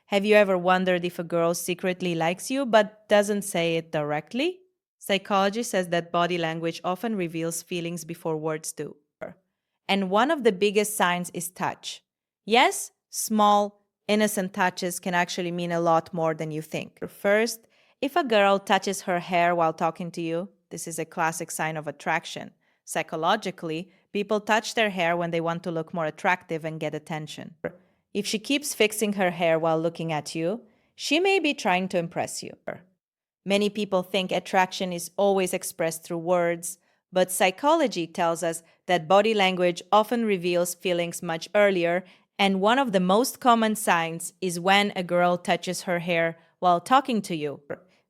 Have you ever wondered if a girl secretly likes you but doesn't say it directly? Psychology says that body language often reveals feelings before words do. And one of the biggest signs is touch. Yes, small, innocent touches can actually mean a lot more than you think. First, if a girl touches her hair while talking to you, this is a classic sign of attraction. Psychologically, people touch their hair when they want to look more attractive and get attention. If she keeps fixing her hair while looking at you, she may be trying to impress you. Many people think attraction is always expressed through words, but psychology tells us that body language often reveals feelings much earlier, and one of the most common signs is when a girl touches her hair while talking to you.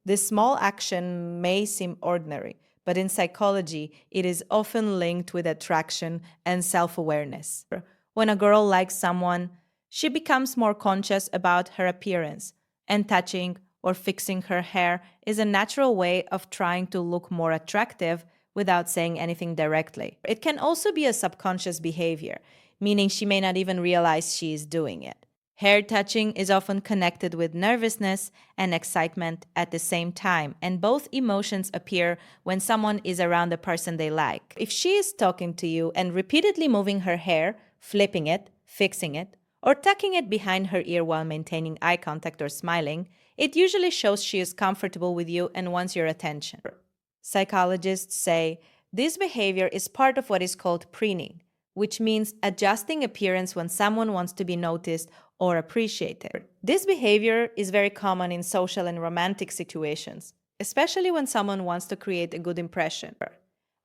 This small action may seem ordinary, but in psychology, it is often linked with attraction and self awareness. When a girl likes someone, she becomes more conscious about her appearance, and touching or fixing her hair is a natural way of trying to look more attractive without saying anything directly. It can also be a subconscious behavior, meaning she may not even realize she is doing it. Hair touching is often connected with nervousness and excitement at the same time, and both emotions appear when someone is around the person they like. If she is talking to you and repeatedly moving her hair, flipping it, fixing it, or tucking it behind her ear while maintaining eye contact or smiling, it usually shows she is comfortable with you and wants your attention. Psychologists say this behavior is part of what is called preening, which means adjusting appearance when someone wants to be noticed or appreciated. This behavior is very common in social and romantic situations, especially when someone wants to create a good impression.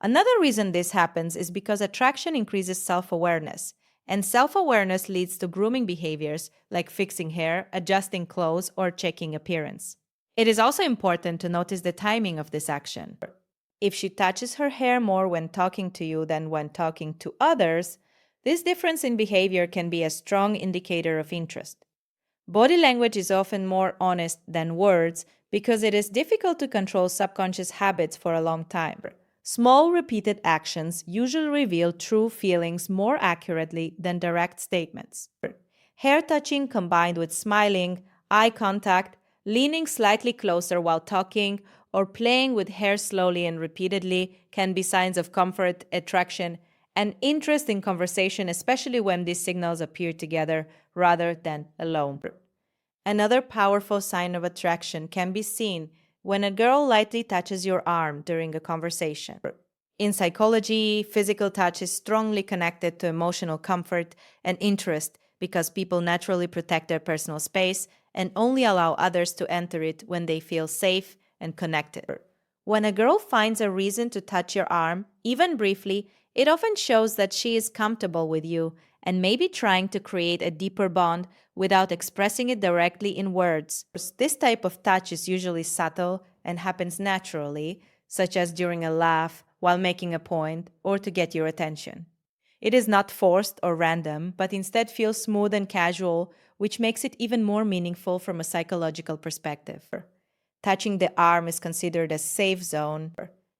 Another reason this happens is because attraction increases self awareness, and self awareness leads to grooming behaviors like fixing hair, adjusting clothes, or checking appearance. It is also important to notice the timing of this action. If she touches her hair more when talking to you than when talking to others, this difference in behavior can be a strong indicator of interest. Body language is often more honest than words because it is difficult to control subconscious habits for a long time. Small repeated actions usually reveal true feelings more accurately than direct statements. Hair touching combined with smiling, eye contact, leaning slightly closer while talking, or playing with hair slowly and repeatedly can be signs of comfort, attraction, and interest in conversation, especially when these signals appear together rather than alone. Another powerful sign of attraction can be seen when a girl lightly touches your arm during a conversation. In psychology, physical touch is strongly connected to emotional comfort and interest because people naturally protect their personal space and only allow others to enter it when they feel safe and connected. When a girl finds a reason to touch your arm, even briefly, it often shows that she is comfortable with you and may be trying to create a deeper bond without expressing it directly in words. This type of touch is usually subtle and happens naturally, such as during a laugh, while making a point, or to get your attention. It is not forced or random, but instead feels smooth and casual, which makes it even more meaningful from a psychological perspective. Touching the arm is considered a safe zone.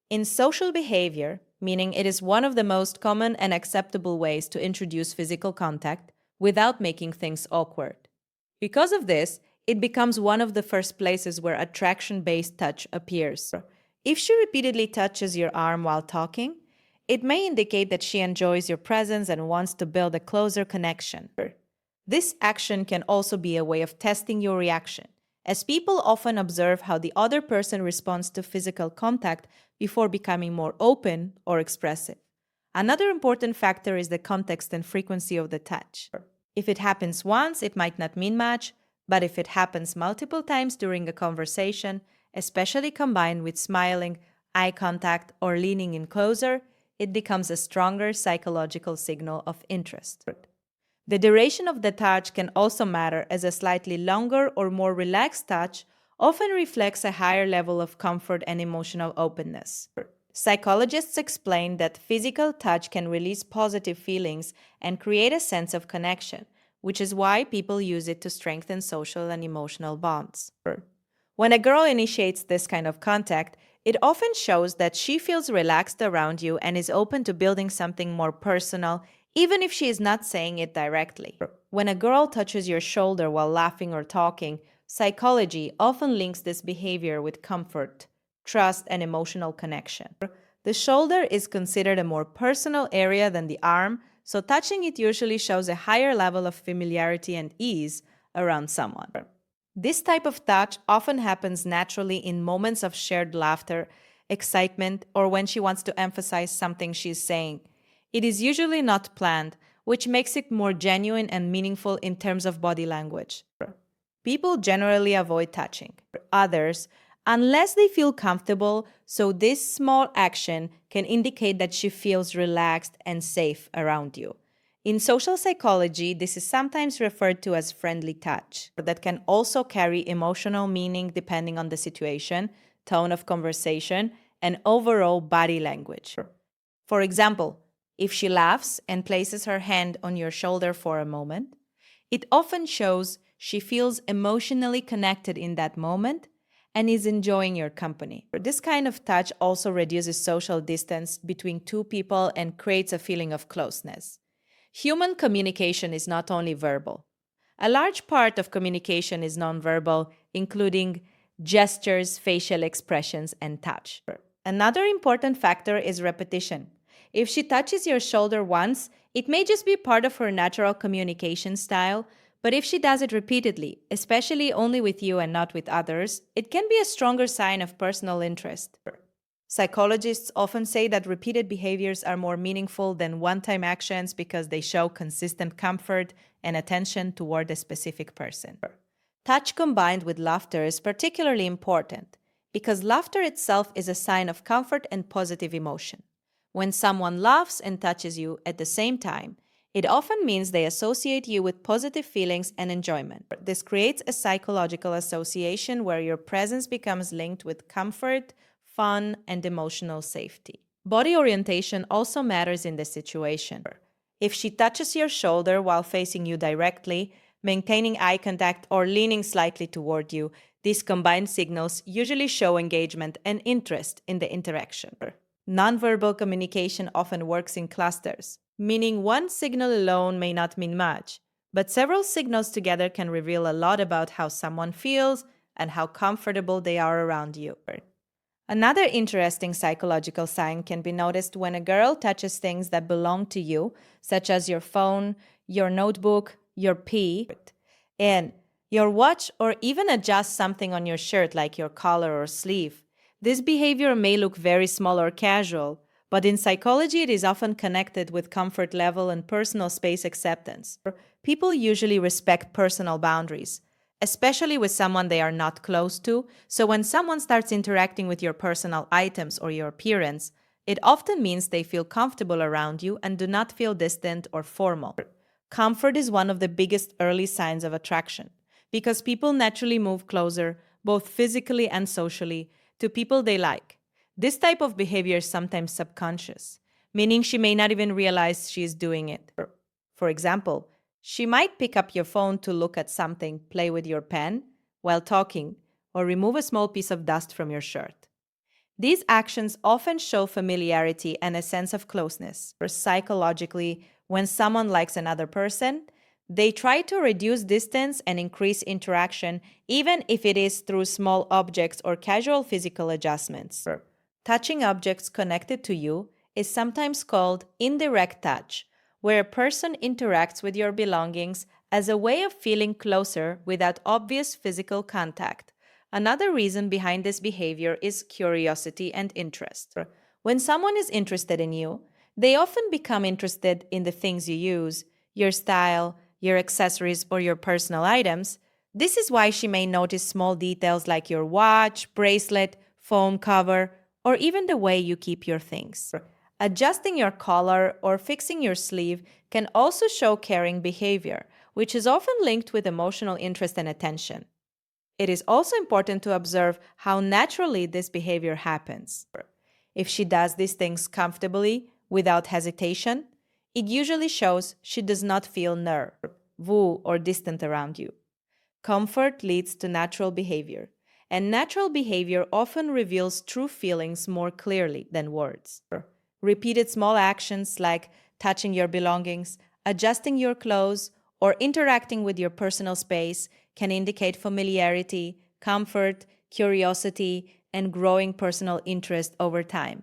In social behavior, meaning it is one of the most common and acceptable ways to introduce physical contact without making things awkward. Because of this, it becomes one of the first places where attraction-based touch appears. If she repeatedly touches your arm while talking, it may indicate that she enjoys your presence and wants to build a closer connection. This action can also be a way of testing your reaction, as people often observe how the other person responds to physical contact before becoming more open or expressive. Another important factor is the context and frequency of the touch. If it happens once, it might not mean much, but if it happens multiple times during a conversation, especially combined with smiling, eye contact, or leaning in closer, it becomes a stronger psychological signal of interest. The duration of the touch can also matter, as a slightly longer or more relaxed touch often reflects a higher level of comfort and emotional openness. Psychologists explain that physical touch can release positive feelings and create a sense of connection, which is why people use it to strengthen social and emotional bonds. When a girl initiates this kind of contact, it often shows that she feels relaxed around you and is open to building something more personal, even if she is not saying it directly. When a girl touches your shoulder while laughing or talking, psychology often links this behavior with comfort, trust, and emotional connection. The shoulder is considered a more personal area than the arm, so touching it usually shows a higher level of familiarity and ease around someone. This type of touch often happens naturally in moments of shared laughter, excitement, or when she wants to emphasize something she's saying. It is usually not planned, which makes it more genuine and meaningful in terms of body language. People generally avoid touching others unless they feel comfortable, so this small action can indicate that she feels relaxed and safe around you. In social psychology, this is sometimes referred to as friendly touch, that can also carry emotional meaning depending on the situation, tone of conversation, and overall body language. For example, if she laughs and places her hand on your shoulder for a moment, it often shows she feels emotionally connected in that moment and is enjoying your company. This kind of touch also reduces social distance between two people and creates a feeling of closeness. Human communication is not only verbal. A large part of communication is nonverbal, including gestures, facial expressions, and touch. Another important factor is repetition. If she touches your shoulder once, it may just be part of her natural communication style, but if she does it repeatedly, especially only with you and not with others, it can be a stronger sign of personal interest. Psychologists often say that repeated behaviors are more meaningful than one time actions because they show consistent comfort and attention toward a specific person. Touch combined with laughter is particularly important because laughter itself is a sign of comfort and positive emotion. When someone laughs and touches you at the same time, it often means they associate you with positive feelings and enjoyment. This creates a psychological association where your presence becomes linked with comfort, fun, and emotional safety. Body orientation also matters in this situation. If she touches your shoulder while facing you directly, maintaining eye contact, or leaning slightly toward you, these combined signals usually show engagement and interest in the interaction. Nonverbal communication often works in clusters, meaning one signal alone may not mean much, but several signals together can reveal a lot about how someone feels and how comfortable they are around you. Another interesting psychological sign can be noticed when a girl touches things that belong to you, such as your phone, your notebook, your pee, and your watch, or even adjusts something on your shirt like your collar or sleeve. This behavior may look very small or casual, but in psychology it is often connected with comfort level and personal space acceptance. People usually respect personal boundaries, especially with someone they are not close to, so when someone starts interacting with your personal items or your appearance, it often means they feel comfortable around you and do not feel distant or formal. Comfort is one of the biggest early signs of attraction because people naturally move closer, both physically and socially, to people they like. This type of behavior is sometimes subconscious, meaning she may not even realize she is doing it. For example, she might pick up your phone to look at something, play with your pen while talking, or remove a small piece of dust from your shirt. These actions often show familiarity and a sense of closeness. Psychologically, when someone likes another person, they try to reduce distance and increase interaction, even if it is through small objects or casual physical adjustments. Touching objects connected to you is sometimes called indirect touch, where a person interacts with your belongings as a way of feeling closer without obvious physical contact. Another reason behind this behavior is curiosity and interest. When someone is interested in you, they often become interested in the things you use, your style, your accessories, or your personal items. This is why she may notice small details like your watch, bracelet, phone cover, or even the way you keep your things. Adjusting your collar or fixing your sleeve can also show caring behavior, which is often linked with emotional interest and attention. It is also important to observe how naturally this behavior happens. If she does these things comfortably, without hesitation, it usually shows she does not feel woo, or distant around you. Comfort leads to natural behavior, and natural behavior often reveals true feelings more clearly than words. Repeated small actions like touching your belongings, adjusting your clothes, or interacting with your personal space can indicate familiarity, comfort, curiosity, and growing personal interest over time.